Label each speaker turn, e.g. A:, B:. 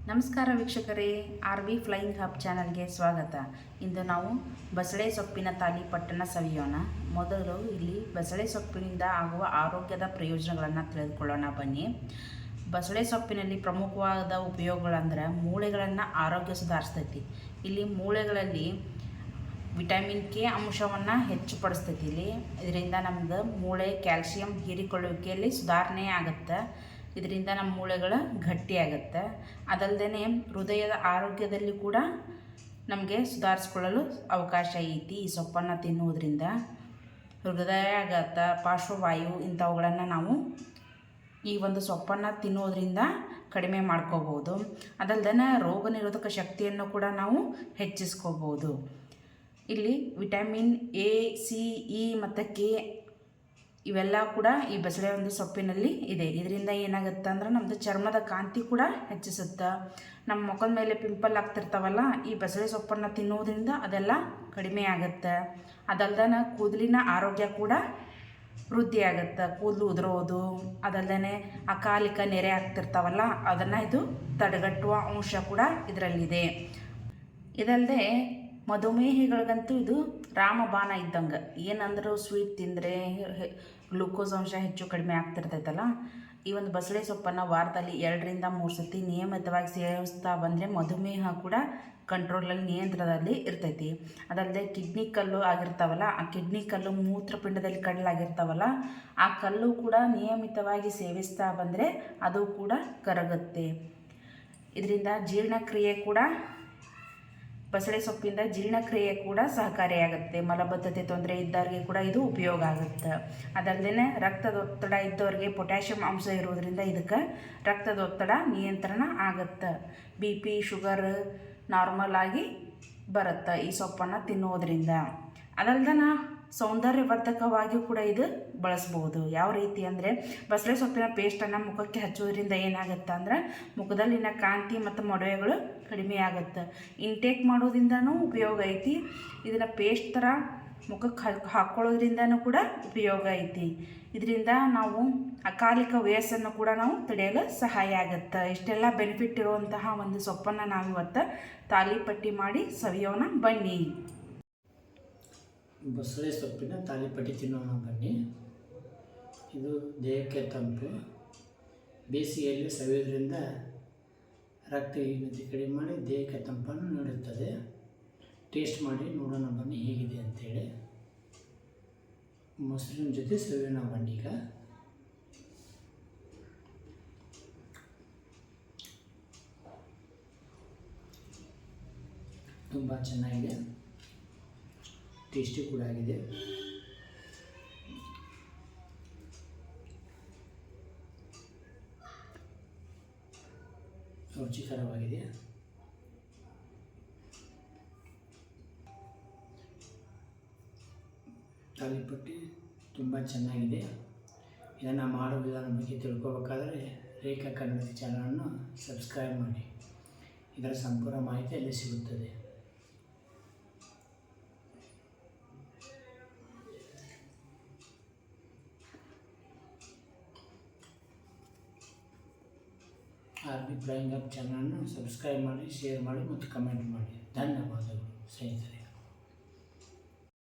A: ನಮಸ್ಕಾರ ವೀಕ್ಷಕರೇ, R V flying hub ಚಾನಲ್ಗೆ ಸ್ವಾಗತ. ಇಂದು ನಾವು ಬಸಳೆ ಸೊಪ್ಪಿನ ತಾಲಿಪಟ್ಟನ್ನು ಸವಿಯೋಣ. ಮೊದಲು ಇಲ್ಲಿ ಬಸಳೆ ಸೊಪ್ಪಿನಿಂದ ಆಗುವ ಆರೋಗ್ಯದ ಪ್ರಯೋಜನಗಳನ್ನು ತಿಳಿದುಕೊಳ್ಳೋಣ ಬನ್ನಿ. ಬಸಳೆ ಸೊಪ್ಪಿನಲ್ಲಿ ಪ್ರಮುಖವಾದ ಉಪಯೋಗಗಳಂದ್ರೆ ಮೂಳೆಗಳನ್ನು ಆರೋಗ್ಯ ಸುಧಾರಿಸ್ತೈತಿ. ಇಲ್ಲಿ ಮೂಳೆಗಳಲ್ಲಿ ವಿಟಮಿನ್ ಕೆ ಅಂಶವನ್ನು ಹೆಚ್ಚುಪಡಿಸ್ತೈತಿ. ಇದರಿಂದ ನಮ್ದು ಮೂಳೆ ಕ್ಯಾಲ್ಸಿಯಂ ಹೀರಿಕೊಳ್ಳುವಿಕೆಯಲ್ಲಿ ಸುಧಾರಣೆ ಆಗುತ್ತೆ. ಇದರಿಂದ ನಮ್ಮ ಮೂಳೆಗಳು ಗಟ್ಟಿಯಾಗುತ್ತೆ. ಅದಲ್ಲದೆ ಹೃದಯದ ಆರೋಗ್ಯದಲ್ಲಿ ಕೂಡ ನಮಗೆ ಸುಧಾರಿಸ್ಕೊಳ್ಳಲು ಅವಕಾಶ ಐತಿ. ಈ ಸೊಪ್ಪನ್ನು ತಿನ್ನುವುದರಿಂದ ಹೃದಯಾಘಾತ, ಪಾರ್ಶ್ವವಾಯು ಇಂಥವುಗಳನ್ನು ನಾವು ಈ ಒಂದು ಸೊಪ್ಪನ್ನು ತಿನ್ನುವುದರಿಂದ ಕಡಿಮೆ ಮಾಡ್ಕೋಬೋದು. ಅದಲ್ಲದೆ ರೋಗ ನಿರೋಧಕ ಶಕ್ತಿಯನ್ನು ಕೂಡ ನಾವು ಹೆಚ್ಚಿಸ್ಕೋಬೋದು. ಇಲ್ಲಿ ವಿಟಮಿನ್ ಎ, ಸಿ, ಇ ಮತ್ತು ಕೆ ಇವೆಲ್ಲ ಕೂಡ ಈ ಬಸಳೆ ಒಂದು ಸೊಪ್ಪಿನಲ್ಲಿ ಇದೆ. ಇದರಿಂದ ಏನಾಗುತ್ತೆ ಅಂದ್ರೆ ನಮ್ಮದು ಚರ್ಮದ ಕಾಂತಿ ಕೂಡ ಹೆಚ್ಚಿಸುತ್ತೆ. ನಮ್ಮ ಮುಖದ ಮೇಲೆ ಪಿಂಪಲ್ ಆಗ್ತಿರ್ತಾವಲ್ಲ, ಈ ಬಸಳೆ ಸೊಪ್ಪನ್ನು ತಿನ್ನುವುದರಿಂದ ಅದೆಲ್ಲ ಕಡಿಮೆ ಆಗುತ್ತೆ. ಅದಲ್ದೇ ಕೂದಲಿನ ಆರೋಗ್ಯ ಕೂಡ ವೃದ್ಧಿ ಆಗುತ್ತೆ. ಕೂದಲು ಉದುರೋದು, ಅದಲ್ಲದೆ ಅಕಾಲಿಕ ನೆರೆ ಆಗ್ತಿರ್ತಾವಲ್ಲ, ಅದನ್ನು ಇದು ತಡೆಗಟ್ಟುವ ಅಂಶ ಕೂಡ ಇದರಲ್ಲಿದೆ. ಇದಲ್ಲದೆ ಮಧುಮೇಹಿಗಳಿಗಂತೂ ಇದು ರಾಮಬಾಣ ಇದ್ದಂಗೆ. ಏನಂದರೂ ಸ್ವೀಟ್ ತಿಂದರೆ ಗ್ಲೂಕೋಸ್ ಅಂಶ ಹೆಚ್ಚು ಕಡಿಮೆ ಆಗ್ತಿರ್ತೈತಲ್ಲ, ಈ ಒಂದು ಬಸಳೆ ಸೊಪ್ಪನ್ನು ವಾರದಲ್ಲಿ 2 ರಿಂದ 3 ಸತಿ ನಿಯಮಿತವಾಗಿ ಸೇವಿಸ್ತಾ ಬಂದರೆ ಮಧುಮೇಹ ಕೂಡ ಕಂಟ್ರೋಲಲ್ಲಿ, ನಿಯಂತ್ರಣದಲ್ಲಿ ಇರ್ತೈತಿ. ಅದಲ್ಲದೆ ಕಿಡ್ನಿ ಕಲ್ಲು ಆಗಿರ್ತಾವಲ್ಲ, ಆ ಕಿಡ್ನಿ ಕಲ್ಲು ಮೂತ್ರಪಿಂಡದಲ್ಲಿ ಕಡಲಾಗಿರ್ತಾವಲ್ಲ, ಆ ಕಲ್ಲು ಕೂಡ ನಿಯಮಿತವಾಗಿ ಸೇವಿಸ್ತಾ ಬಂದರೆ ಅದು ಕೂಡ ಕರಗುತ್ತೆ. ಇದರಿಂದ ಜೀರ್ಣಕ್ರಿಯೆ ಕೂಡ, ಬಸಳೆ ಸೊಪ್ಪಿಂದ ಜೀರ್ಣಕ್ರಿಯೆ ಕೂಡ ಸಹಕಾರಿಯಾಗುತ್ತೆ. ಮಲಬದ್ಧತೆ ತೊಂದರೆ ಇದ್ದವರಿಗೆ ಕೂಡ ಇದು ಉಪಯೋಗ ಆಗುತ್ತೆ. ಅದಲ್ಲದೆ ರಕ್ತದೊತ್ತಡ ಇದ್ದವರಿಗೆ ಪೊಟ್ಯಾಷಿಯಂ ಅಂಶ ಇರೋದರಿಂದ ಇದಕ್ಕೆ ರಕ್ತದೊತ್ತಡ ನಿಯಂತ್ರಣ ಆಗುತ್ತೆ. ಬಿ ಪಿ, ಶುಗರ್ ನಾರ್ಮಲ್ ಆಗಿ ಬರುತ್ತೆ ಈ ಸೊಪ್ಪನ್ನು ತಿನ್ನೋದ್ರಿಂದ. ಅದಲ್ಲದೆ ಸೌಂದರ್ಯವರ್ಧಕವಾಗಿಯೂ ಕೂಡ ಇದು ಬಳಸ್ಬೋದು. ಯಾವ ರೀತಿ ಅಂದರೆ ಬಸಳೆ ಸೊಪ್ಪಿನ ಪೇಸ್ಟನ್ನು ಮುಖಕ್ಕೆ ಹಚ್ಚೋದ್ರಿಂದ ಏನಾಗುತ್ತೆ ಅಂದ್ರೆ ಮುಖದಲ್ಲಿನ ಕಾಂತಿ ಮತ್ತು ಮೊಡವೆಗಳು ಕಡಿಮೆ ಆಗುತ್ತೆ. ಇಂಟೇಕ್ ಮಾಡೋದ್ರಿಂದನೂ ಉಪಯೋಗ ಐತಿ. ಇದನ್ನು ಪೇಸ್ಟ್ ಥರ ಮುಖಕ್ಕೆ ಹಾಕ್ಕೊಳ್ಳೋದ್ರಿಂದನೂ ಕೂಡ ಉಪಯೋಗ ಐತಿ. ಇದರಿಂದ ನಾವು ಅಕಾಲಿಕ ವಯಸ್ಸನ್ನು ಕೂಡ ನಾವು ತಡೆಯಲು ಸಹಾಯ ಆಗುತ್ತೆ. ಇಷ್ಟೆಲ್ಲ ಬೆನಿಫಿಟ್ ಇರುವಂತಹ ಒಂದು ಸೊಪ್ಪನ್ನು ನಾವಿವತ್ತು ತಾಲಿಪಟ್ಟಿ ಮಾಡಿ ಸವಿಯೋಣ ಬನ್ನಿ.
B: ಬಸಳೆ ಸೊಪ್ಪಿನ ತಾಲಿಪಟ್ಟಿ ತಿನ್ನೋಣ ಬನ್ನಿ. ಇದು ದೇಹಕ್ಕೆ ತಂಪು. ಬೇಸಿಗೆಯಲ್ಲಿ ಸವಿಯೋದ್ರಿಂದ ರಕ್ತಹೀನತೆ ಕಡಿಮೆ ಮಾಡಿ ದೇಹಕ್ಕೆ ತಂಪನ್ನು ನೀಡುತ್ತದೆ. ಟೇಸ್ಟ್ ಮಾಡಿ ನೋಡೋಣ ಬನ್ನಿ ಹೇಗಿದೆ ಅಂಥೇಳಿ. ಮೊಸರಿನ ಜೊತೆ ಸವಿಯೋಣ ಬನ್ನಿ. ಈಗ ತುಂಬ ಚೆನ್ನಾಗಿದೆ, ಟೇಸ್ಟಿ ಕೂಡ ಆಗಿದೆ. ರುಚಿಕರವಾಗಿದೆ. ತಾಲಿಪಟ್ಟಿ ತುಂಬ ಚೆನ್ನಾಗಿದೆ. ಇದನ್ನು ಮಾಡೋ ವಿಧಾನ ಬಗ್ಗೆ ತಿಳ್ಕೊಬೇಕಾದ್ರೆ ರೇಖಾ ಕನ್ನಡ ಚಾನಲನ್ನು ಸಬ್ಸ್ಕ್ರೈಬ್ ಮಾಡಿ. ಇದರ ಸಂಪೂರ್ಣ ಮಾಹಿತಿ ಅಲ್ಲಿ ಸಿಗುತ್ತದೆ. ಆರ್ ವಿ ಫ್ಲೈಯಿಂಗ್ ಹಬ್ ಚಾನಲನ್ನು ಸಬ್ಸ್ಕ್ರೈಬ್ ಮಾಡಿ, ಶೇರ್ ಮಾಡಿ ಮತ್ತು ಕಮೆಂಟ್ ಮಾಡಿ. ಧನ್ಯವಾದಗಳು ಸ್ನೇಹಿತರೆ.